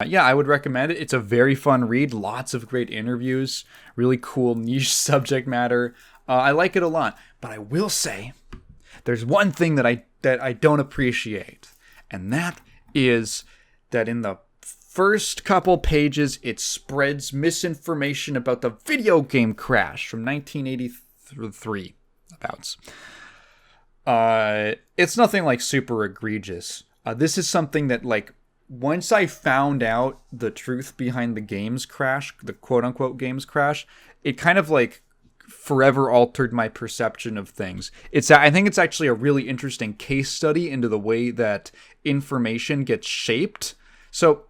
Yeah, I would recommend it. It's a very fun read. Lots of great interviews. Really cool niche subject matter. I like it a lot. But I will say, there's one thing that I don't appreciate, and that is that in the first couple pages, it spreads misinformation about the video game crash from 1983. Abouts. It's nothing like super egregious. This is something that, like, once I found out the truth behind the games crash, the quote-unquote games crash, it kind of, like, forever altered my perception of things. I think it's actually a really interesting case study into the way that information gets shaped. So,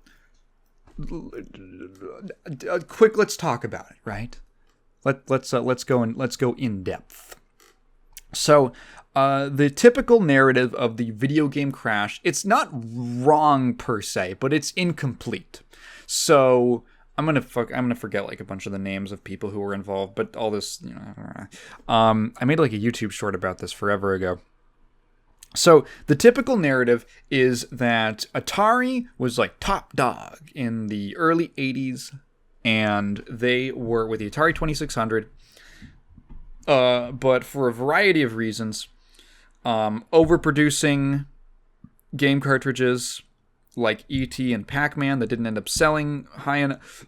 let's talk about it, right? Let's go in depth. So, the typical narrative of the video game crash, it's not wrong per se, but it's incomplete. So I'm gonna forget like a bunch of the names of people who were involved, but all this, I made like a YouTube short about this forever ago. So the typical narrative is that Atari was like top dog in the early 80s, and they were with the Atari 2600. But for a variety of reasons, overproducing game cartridges like E.T. and Pac-Man that didn't end up selling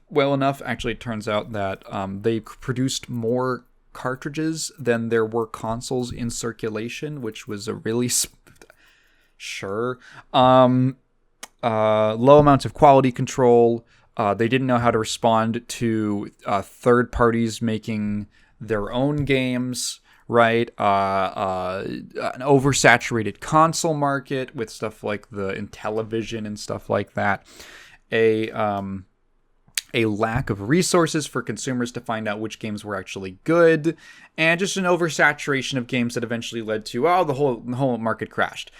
well enough. Actually, it turns out that they produced more cartridges than there were consoles in circulation, which was a really sure. Low amounts of quality control. They didn't know how to respond to third parties making their own games, right? An oversaturated console market with stuff like the Intellivision and stuff like that. A lack of resources for consumers to find out which games were actually good, and just an oversaturation of games that eventually led to the whole market crashed.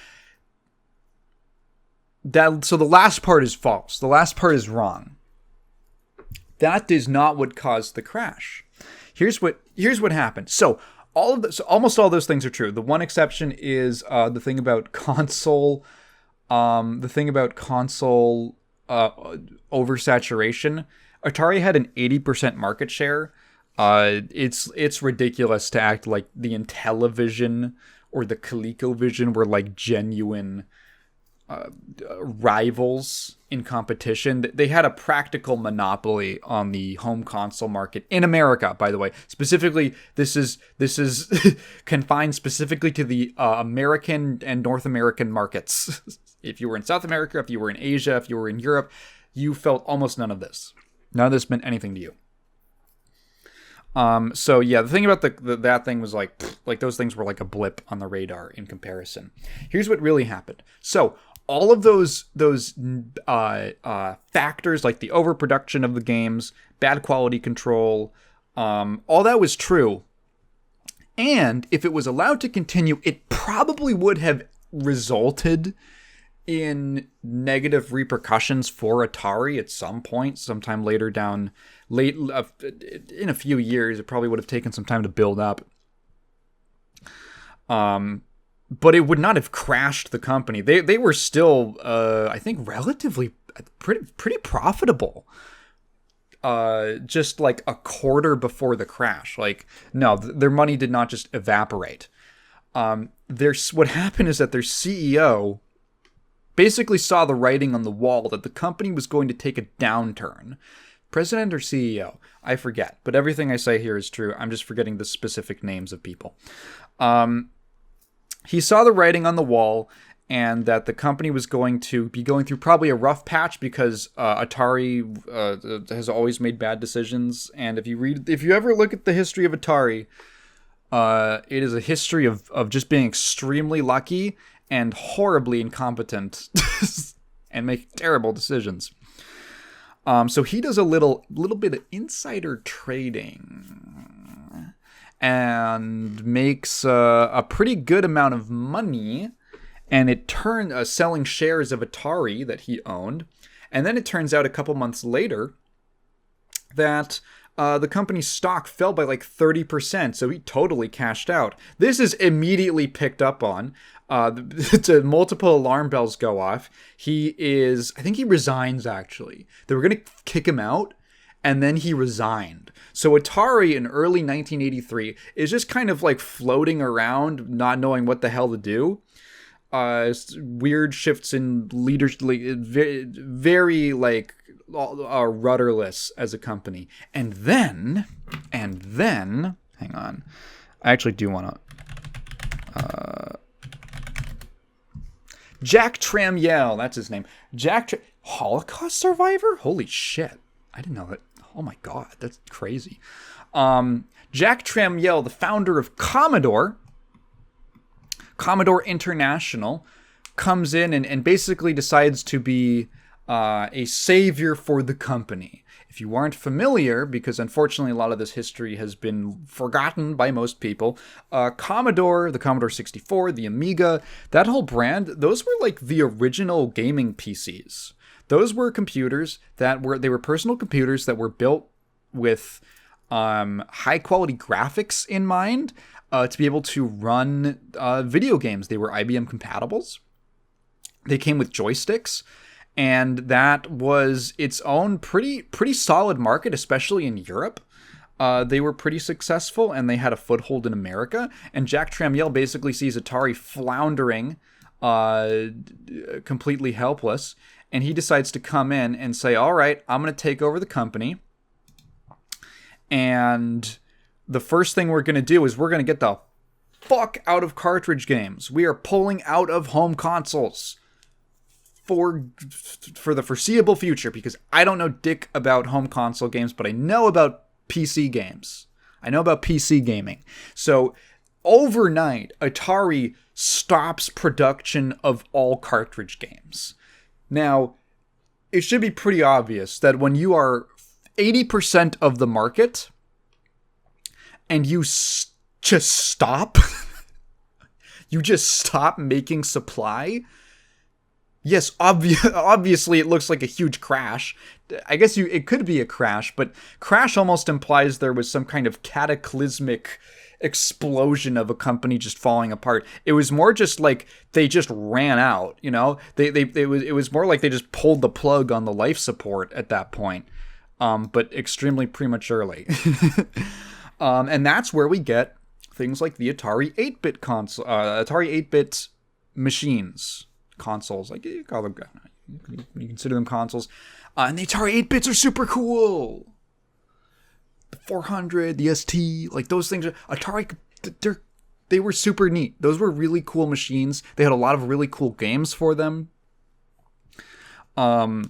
So the last part is false. The last part is wrong. That is not what caused the crash. Here's what happened. So almost all those things are true. The one exception is the thing about console oversaturation. Atari had an 80% market share. It's ridiculous to act like the Intellivision or the ColecoVision were like genuine rivals in competition. They had a practical monopoly on the home console market in America, by the way. Specifically, this is confined specifically to the American and North American markets. If you were in South America, if you were in Asia, if you were in Europe, you felt almost none of this. None of this meant anything to you. So yeah, the thing about that thing was like those things were like a blip on the radar in comparison. Here's what really happened. So all of those factors, like the overproduction of the games, bad quality control, all that was true. And if it was allowed to continue, it probably would have resulted in negative repercussions for Atari at some point, sometime later in a few years. It probably would have taken some time to build up. But it would not have crashed the company. They were still, I think, relatively pretty profitable. Just like a quarter before the crash. Like, no, their money did not just evaporate. What happened is that their CEO basically saw the writing on the wall that the company was going to take a downturn. President or CEO? I forget. But everything I say here is true. I'm just forgetting the specific names of people. He saw the writing on the wall and that the company was going to be going through probably a rough patch because Atari has always made bad decisions. And if you ever look at the history of Atari, it is a history of just being extremely lucky and horribly incompetent and make terrible decisions. So he does a little bit of insider trading and makes a pretty good amount of money, and it turned selling shares of Atari that he owned. And then it turns out a couple months later that the company's stock fell by like 30%, so he totally cashed out. This is immediately picked up on. Multiple alarm bells go off. I think he resigns, actually. They were going to kick him out, and then he resigned. So Atari in early 1983 is just kind of like floating around, not knowing what the hell to do. Weird shifts in leadership, very like rudderless as a company. And then, hang on, I actually do want to. Jack Tramiel, that's his name. Holocaust survivor? Holy shit! I didn't know that. Oh my god, that's crazy. Jack Tramiel, the founder of Commodore International, comes in and basically decides to be a savior for the company. If you aren't familiar, because unfortunately a lot of this history has been forgotten by most people, the Commodore 64, the Amiga, that whole brand, those were like the original gaming PCs. Those were computers they were personal computers that were built with high quality graphics in mind, to be able to run video games. They were IBM compatibles. They came with joysticks, and that was its own pretty solid market, especially in Europe. They were pretty successful, and they had a foothold in America. And Jack Tramiel basically sees Atari floundering, completely helpless, and he decides to come in and say, all right, I'm going to take over the company. And the first thing we're going to do is we're going to get the fuck out of cartridge games. We are pulling out of home consoles for the foreseeable future, because I don't know dick about home console games, but I know about PC games. I know about PC gaming. So overnight, Atari stops production of all cartridge games. Now, it should be pretty obvious that when you are 80% of the market and you just stop, you just stop making supply. Yes, obviously it looks like a huge crash. I guess it could be a crash, but crash almost implies there was some kind of cataclysmic explosion of a company just falling apart. It was more just like they just ran out, you know? It was more like they just pulled the plug on the life support at that point, but extremely prematurely. And that's where we get things like the Atari 8-bit console, Atari 8-bit machines. Consoles, like you call them, you consider them consoles, and the Atari 8-bits are super cool. The 400, the ST, like those things, Atari, they were super neat. Those were really cool machines. They had a lot of really cool games for them. The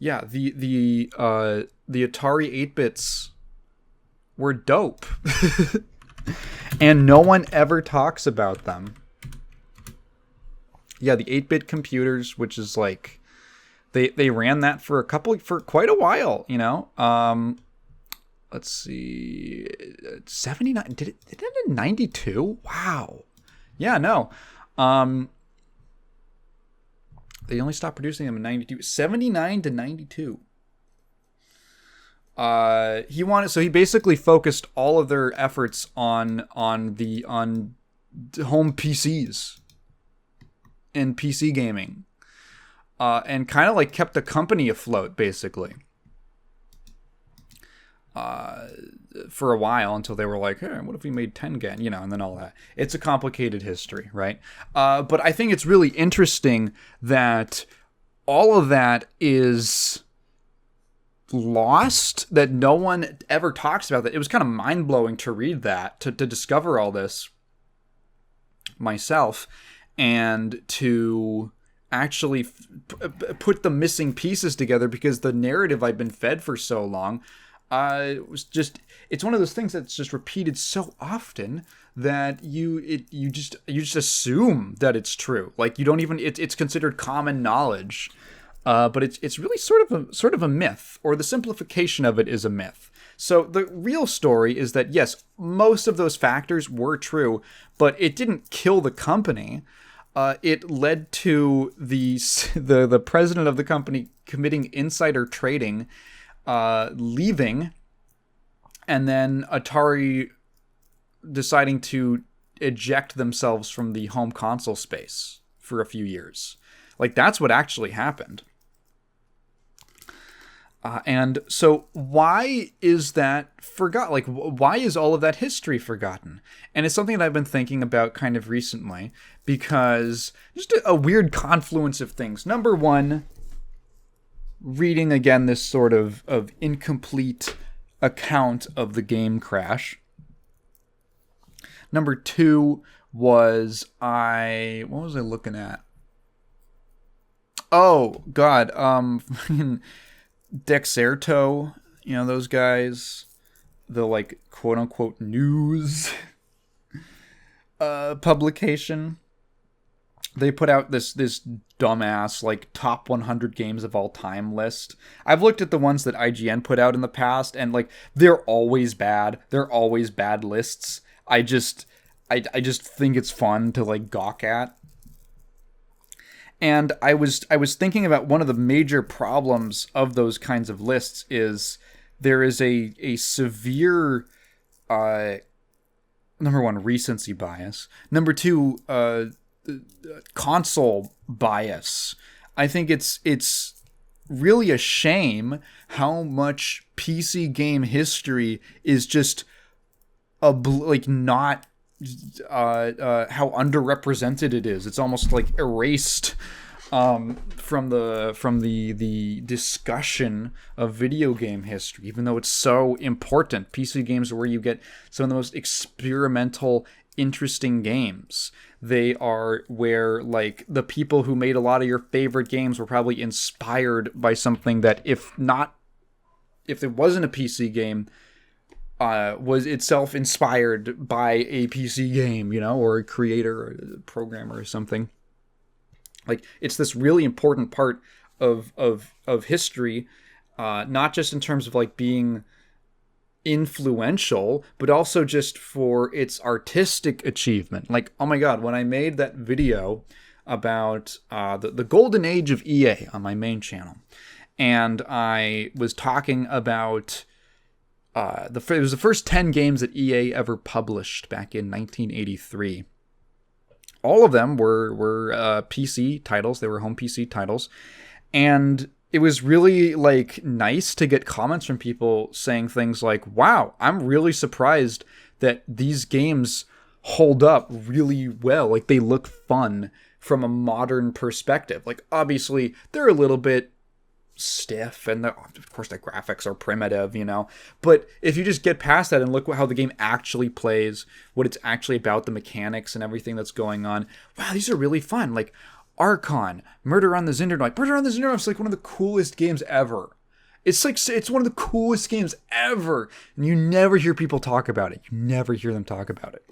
Atari 8-bits were dope, and no one ever talks about them. Yeah, the 8-bit computers, which is like, they ran that for quite a while, you know. Let's see, 79. Did it end in 92? Wow. Yeah, no. They only stopped producing them in 92. 79 to 92. He basically focused all of their efforts on home PCs. In PC gaming, and kind of like kept the company afloat, basically, for a while, until they were like, hey, what if we made Tengen, you know, and then all that. It's a complicated history, right? But I think it's really interesting that all of that is lost, that no one ever talks about that. It was kind of mind-blowing to read that, to discover all this myself, and to actually put the missing pieces together, because the narrative I've been fed for so long, it's one of those things that's just repeated so often that you just assume that it's true. Like, you don't even, it's considered common knowledge, but it's really sort of a myth, or the simplification of it is a myth. So the real story is that, yes, most of those factors were true, but it didn't kill the company. It led to the president of the company committing insider trading, leaving, and then Atari deciding to eject themselves from the home console space for a few years. Like, that's what actually happened. And so why is that forgotten? Like, why is all of that history forgotten? And it's something that I've been thinking about kind of recently, because just a weird confluence of things. Number one, reading again this sort of incomplete account of the game crash. Number two was what was I looking at? Oh, God. Dexerto, those guys, the like quote unquote news publication. They put out this dumbass like top 100 games of all time list. I've looked at the ones that IGN put out in the past, and like they're always bad. They're always bad lists. I just think it's fun to like gawk at. And I was thinking about one of the major problems of those kinds of lists is there is a severe number one, recency bias. Number two, console bias. I think it's really a shame how much PC game history is just not how underrepresented it is. It's almost like erased from the discussion of video game history, even though it's so important. PC games are where you get some of the most experimental, interesting games. They are where like the people who made a lot of your favorite games were probably inspired by something that if it wasn't a PC game, was itself inspired by a PC game, or a creator or a programmer or something. Like, it's this really important part of history, not just in terms of like being influential, but also just for its artistic achievement. Like, oh my God, when I made that video about the golden age of EA on my main channel, and I was talking about it was the first 10 games that EA ever published back in 1983. All of them were PC titles. They were home PC titles. And it was really like nice to get comments from people saying things like, wow, I'm really surprised that these games hold up really well. Like, they look fun from a modern perspective. Like, obviously, they're a little bit stiff, and of course the graphics are primitive, but if you just get past that and look at how the game actually plays, what it's actually about, the mechanics and everything that's going on, wow, these are really fun. Like Archon, Murder on the Zindernite is like one of the coolest games ever. It's one of the coolest games ever, and you never hear people talk about it. You never hear them talk about it.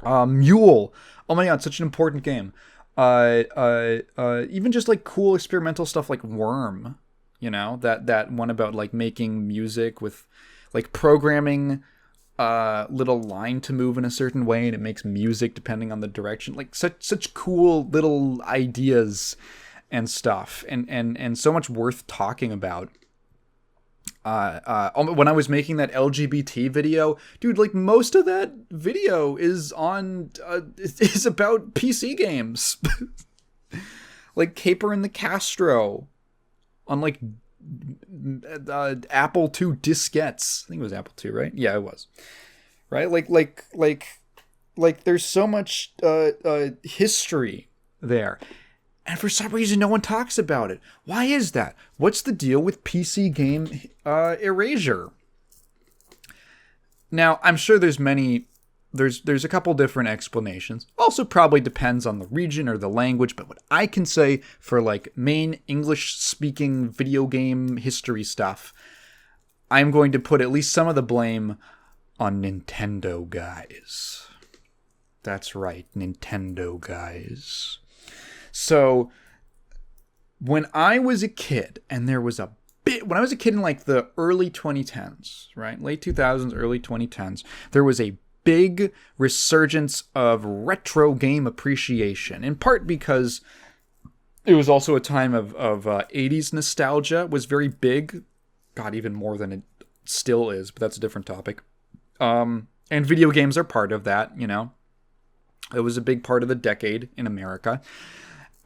Mule, oh my God, such an important game. Even just like cool experimental stuff like Worm, that one about like making music with like programming little line to move in a certain way, and it makes music depending on the direction. Like such cool little ideas and stuff, and so much worth talking about. When I was making that LGBT video, dude, like most of that video is is about PC games. Like Caper and the Castro on like Apple II diskettes. I think it was Apple II, right? Yeah, it was. Right? Like there's so much history there. And for some reason, no one talks about it. Why is that? What's the deal with PC game Erasure? Now, I'm sure there's a couple different explanations. Also probably depends on the region or the language, but what I can say for like main English-speaking video game history stuff, I'm going to put at least some of the blame on Nintendo guys. That's right, Nintendo guys. So, when I was a kid, and there was when I was a kid in like the early 2010s, right? Late 2000s, early 2010s, there was a big resurgence of retro game appreciation, in part because it was also a time of 80s nostalgia was very big. God, even more than still is, but that's a different topic. And video games are part of that, you know. It was a big part of the decade in America.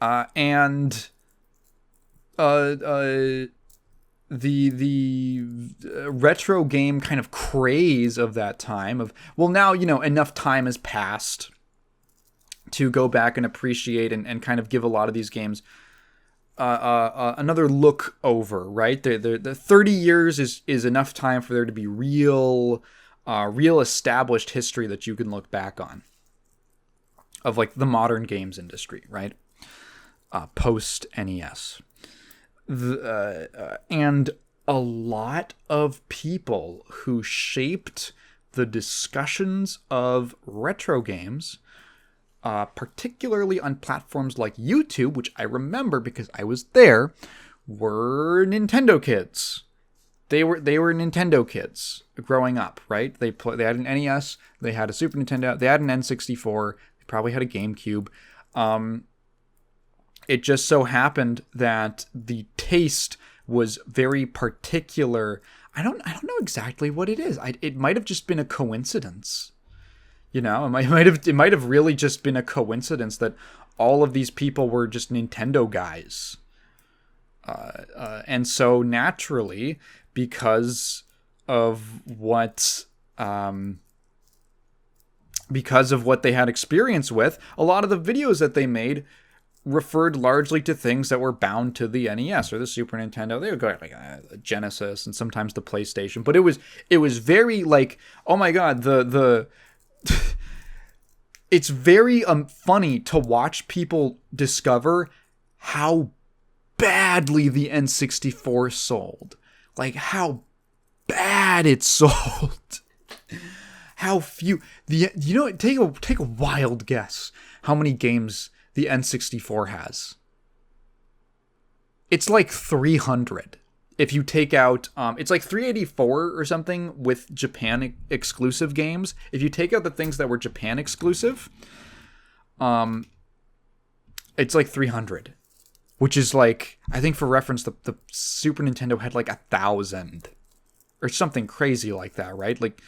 And the retro game kind of craze of that time of, well, now, you know, enough time has passed to go back and appreciate and kind of give a lot of these games another look over, right? The 30 years is enough time for there to be real established history that you can look back on of like the modern games industry, right? Post NES. And a lot of people who shaped the discussions of retro games, particularly on platforms like YouTube, which I remember because I was there, were Nintendo kids. They were Nintendo kids growing up, right? They had an NES, they had a Super Nintendo, they had an N64, they probably had a GameCube. It just so happened that the taste was very particular. I don't know exactly what it is. It might have just been a coincidence. You know, it might have really just been a coincidence that all of these people were just Nintendo guys. And so naturally, because of what they had experience with, a lot of the videos that they made referred largely to things that were bound to the NES or the Super Nintendo. They would go like Genesis and sometimes the PlayStation, but it was very like, oh my god, the it's very funny to watch people discover how badly the N64 sold. Like how bad it sold. How few take a wild guess how many games the N64 has. It's like 300. If you take out, it's like 384 or something with Japan exclusive games. If you take out the things that were Japan exclusive, it's like 300, which is like, I think for reference, the Super Nintendo had like 1,000 or something crazy like that, right? Like,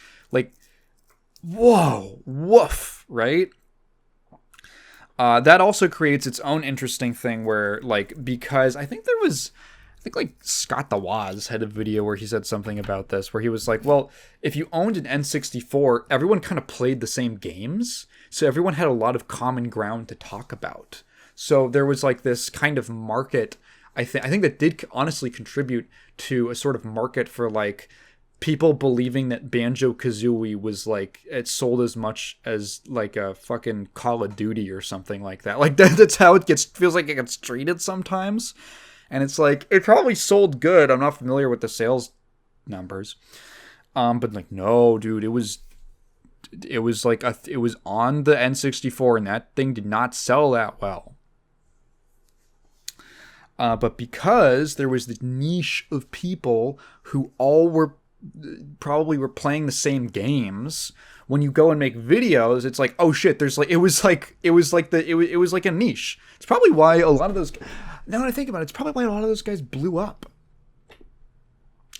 whoa, woof, right? That also creates its own interesting thing where, like, because I think like Scott the Woz had a video where he said something about this, where he was like, well, if you owned an N64, everyone kind of played the same games, so everyone had a lot of common ground to talk about. So there was like this kind of market, I think that did honestly contribute to a sort of market for like people believing that Banjo-Kazooie was like, it sold as much as like a fucking Call of Duty or something like that. Like that's how it feels like it gets treated sometimes. And it's like, it probably sold good. I'm not familiar with the sales numbers. But like, no, dude, it was like, it was on the N64 and that thing did not sell that well. But because there was this niche of people who all were playing the same games, when you go and make videos, it's like, oh shit, there's like, it was like a niche. It's probably why a lot of those, now that I think about it, it's probably why a lot of those guys blew up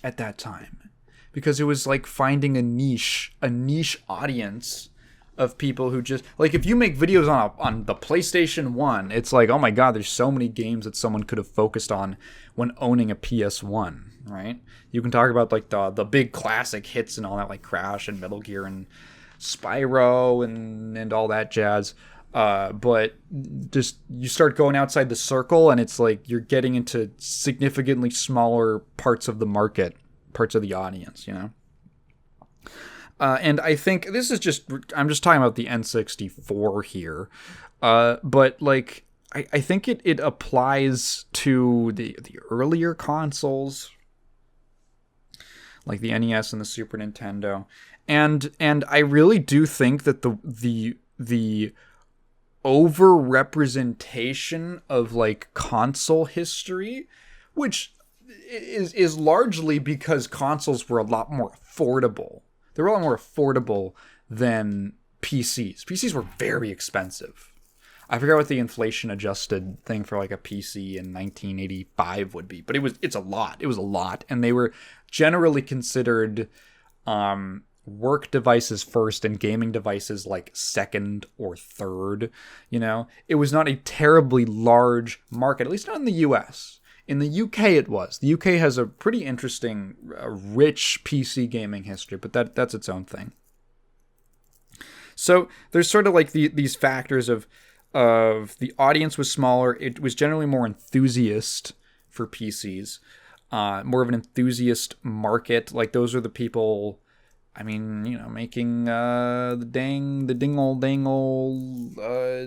at that time, because it was like finding a niche audience of people who just, like, if you make videos on the PlayStation 1, it's like, oh my god, there's so many games that someone could have focused on when owning a PS1, right? You can talk about like the big classic hits and all that, like Crash and Metal Gear and Spyro and all that jazz. But just, you start going outside the circle and it's like you're getting into significantly smaller parts of the market, parts of the audience, you know? And I think this is I'm just talking about the N64 here. But like, I think it applies to the earlier consoles, like the NES and the Super Nintendo. And I really do think that the over-representation of like console history, which is largely because consoles were a lot more affordable. They were a lot more affordable than PCs. PCs were very expensive. I forget what the inflation adjusted thing for like a PC in 1985 would be, but it's a lot. It was a lot, and they were generally considered work devices first and gaming devices like second or third. It was not a terribly large market, at least not in the US. In the UK it was. The UK has a pretty interesting, rich PC gaming history, but that's its own thing. So there's sort of like these factors of the audience was smaller. It was generally more enthusiast for PCs, more of an enthusiast market. Like those are the people, making the dingle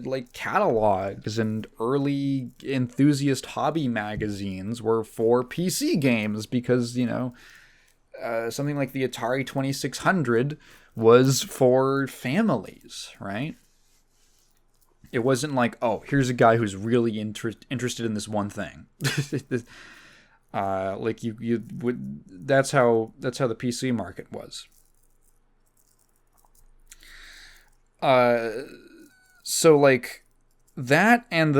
like catalogs, and early enthusiast hobby magazines were for PC games because, something like the Atari 2600 was for families, right? It wasn't like, oh, here's a guy who's really interested in this one thing. Like you would. That's how the PC market was. So like that, and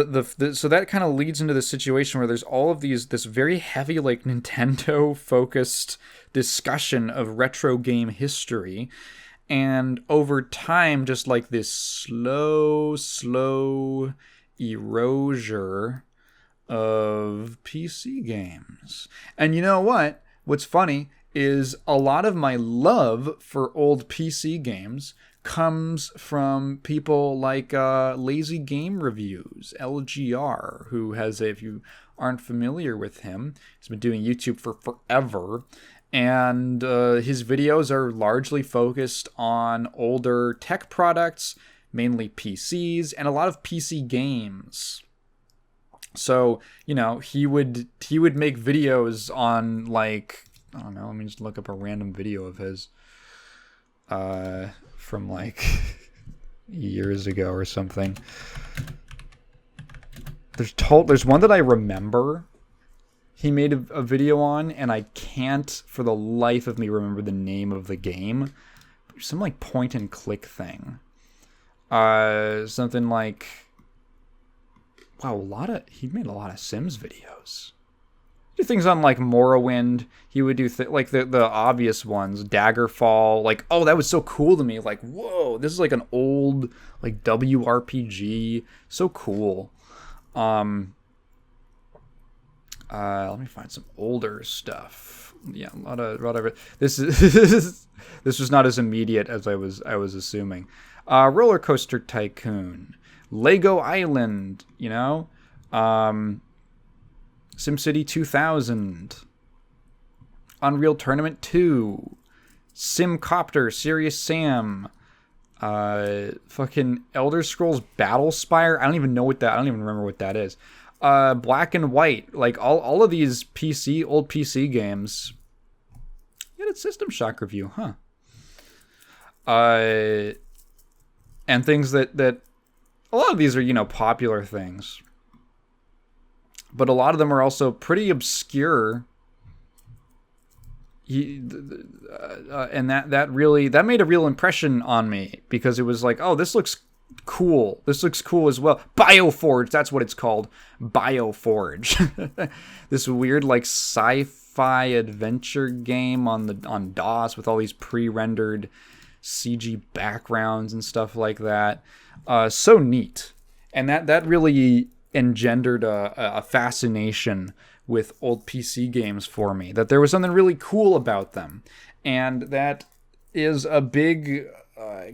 so that kind of leads into the situation where there's all of this very heavy like Nintendo focused discussion of retro game history, and over time just like this slow erasure of PC games. And you know what's funny is a lot of my love for old PC games comes from people like Lazy Game Reviews, LGR, who has, if you aren't familiar with him, he's been doing YouTube for forever, and his videos are largely focused on older tech products, mainly PCs, and a lot of PC games. So, he would make videos on, like, I don't know, let me just look up a random video of his from like years ago or something. There's one that I remember he made a video on, and I can't for the life of me remember the name of the game. Some like point and click thing. Something like, wow, he made a lot of Sims videos. Do things on like Morrowind. He would do like the obvious ones, Daggerfall. Like, oh, that was so cool to me. Like, whoa, this is like an old like WRPG. So cool. Let me find some older stuff. Yeah, a lot of it. This was not as immediate as I was assuming. Roller Coaster Tycoon, Lego Island. SimCity 2000, Unreal Tournament 2, Simcopter, Serious Sam, fucking Elder Scrolls Battlespire. I don't even remember what that is. Black and White, like all of these old PC games. You had a System Shock review, huh? And things that a lot of these are, popular things. But a lot of them are also pretty obscure. And that made a real impression on me, because it was like, oh, this looks cool. This looks cool as well. Bioforge, that's what it's called. Bioforge. This weird like sci-fi adventure game on DOS with all these pre-rendered CG backgrounds and stuff like that. So neat. And that really engendered a fascination with old PC games for me, that there was something really cool about them. And that is a big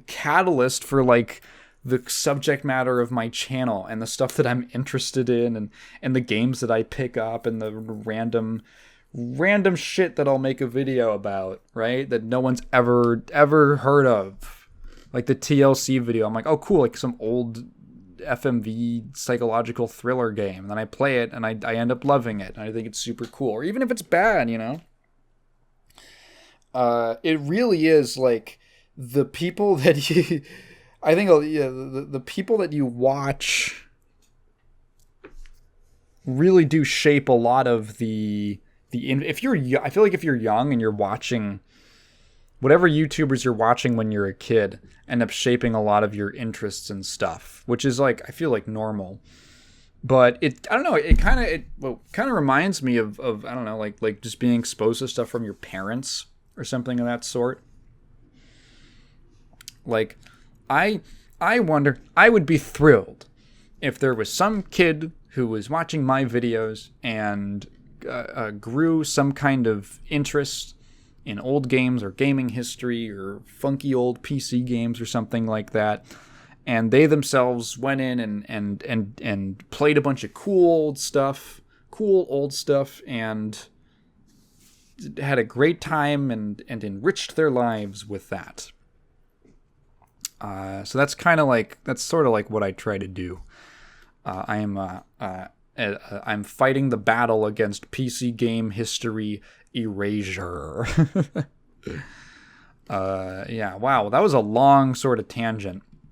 catalyst for like the subject matter of my channel and the stuff that I'm interested in, and the games that I pick up, and the random shit that I'll make a video about, right? That no one's ever heard of. Like the TLC video. I'm like, oh cool, like some old FMV psychological thriller game, and then I play it and I end up loving it, and I think it's super cool. Or even if it's bad, it really is like the people that you I think the people that you watch really do shape a lot of the if you're, I feel like if you're young and you're watching whatever YouTubers you're watching when you're a kid end up shaping a lot of your interests and stuff, which is like, I feel like normal. But I don't know, it kind of reminds me of I don't know, like just being exposed to stuff from your parents or something of that sort. Like, I wonder, I would be thrilled if there was some kid who was watching my videos and grew some kind of interest in old games or gaming history or funky old PC games or something like that, and they themselves went in and played a bunch of cool old stuff, and had a great time and enriched their lives with that. So that's sort of like what I try to do. I'm fighting the battle against PC game history erasure. Yeah, wow, that was a long sort of tangent.